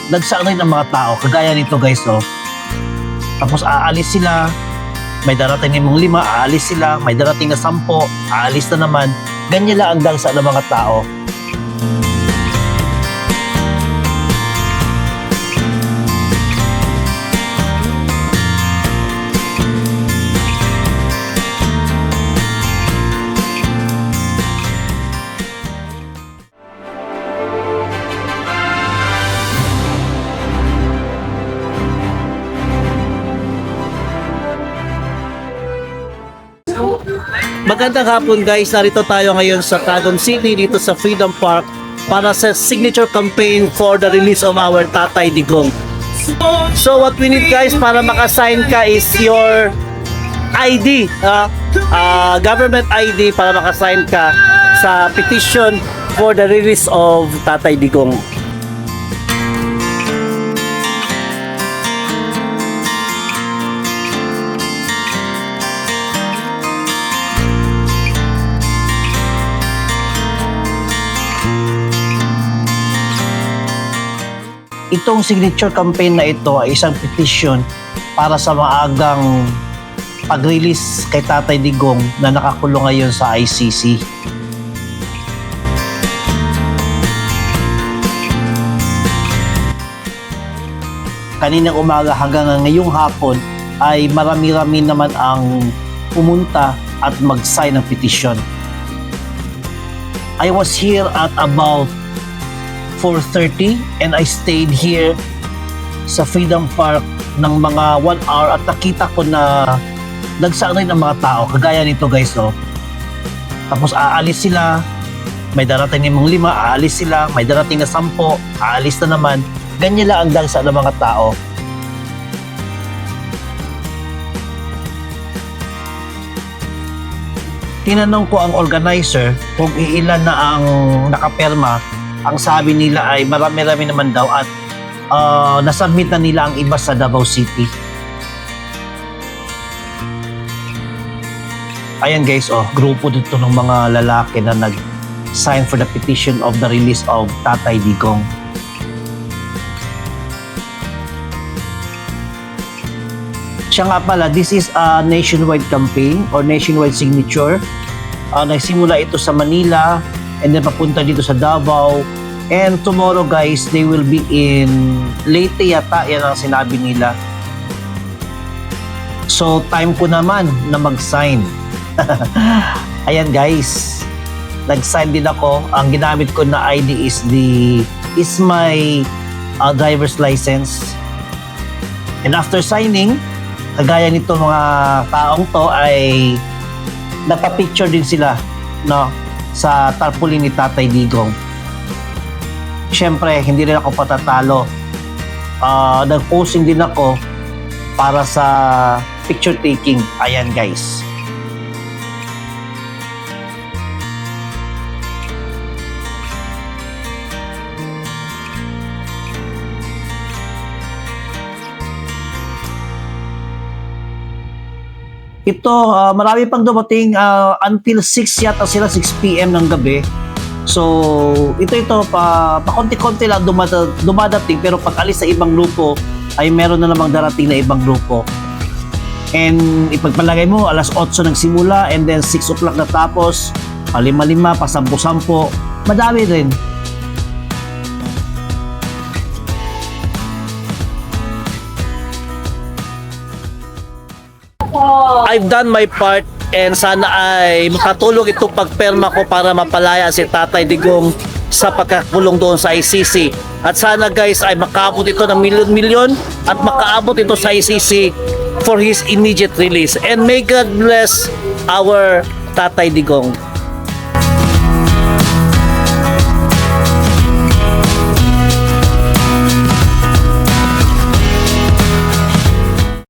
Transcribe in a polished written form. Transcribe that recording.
nagsaanay ng mga tao, kagaya nito guys, oh. Tapos aalis sila, may darating ng mga 5, aalis sila, may darating na 10, aalis na naman. Ganyan lang ang dagsa ng mga tao. Magandang hapon guys, narito tayo ngayon sa Quezon City dito sa Freedom Park para sa signature campaign for the release of our Tatay Digong. So what we need guys para makasign ka is your ID, government ID para makasign ka sa petition for the release of Tatay Digong. Itong signature campaign na ito ay isang petition para sa maagang pag-release kay Tatay Digong na nakakulong ngayon sa ICC. Kaninang umaga hanggang ngayong hapon ay marami-rami naman ang pumunta at mag-sign ng petition. I was here at about 4:30 and I stayed here sa Freedom Park ng mga 1 hour at nakita ko na nagsaanay ng mga tao, kagaya nito guys, oh. Tapos aalis sila, may darating ng mga 5, aalis sila, may darating na 10, aalis na naman. Ganyan lang ang dagsa ng mga tao. Tinanong ko ang organizer kung iilan na ang nakaperma. Ang sabi nila ay marami-rami naman daw at nasubmit na nila ang iba sa Davao City. Ayan guys, oh, grupo dito ng mga lalaki na nag-sign for the petition of the release of Tatay Digong. Siya nga pala, this is a nationwide campaign or nationwide signature. Nagsimula ito sa Manila and then papunta dito sa Davao. And tomorrow guys, they will be in Leyte yata, yan ang sinabi nila. So time ko naman na mag-sign. Ayan guys, nag-sign din ako. Ang ginamit ko na ID is my driver's license. And after signing, kagaya nito mga taong to ay nagpa-picture din sila, no, sa tarpaulin ni Tatay Digong. Siyempre, hindi rin ako patatalo. Nag-posing din ako para sa picture taking. Ayan guys. Ito, marami pang dumating until 6 yata sila, 6 PM ng gabi. So, ito pakonti-konti lang dumadating, pero pag alis sa ibang grupo ay meron na namang darating na ibang grupo. And ipagpalagay mo, alas 8 nagsimula and then 6 o'clock natapos, 5-5, pa 10-10, madami rin. I've done my part and sana ay makatulong itong pagperma ko para mapalaya si Tatay Digong sa pagkakulong doon sa ICC. At sana guys ay makaabot ito ng milyon-milyon at makaabot ito sa ICC for his immediate release. And may God bless our Tatay Digong.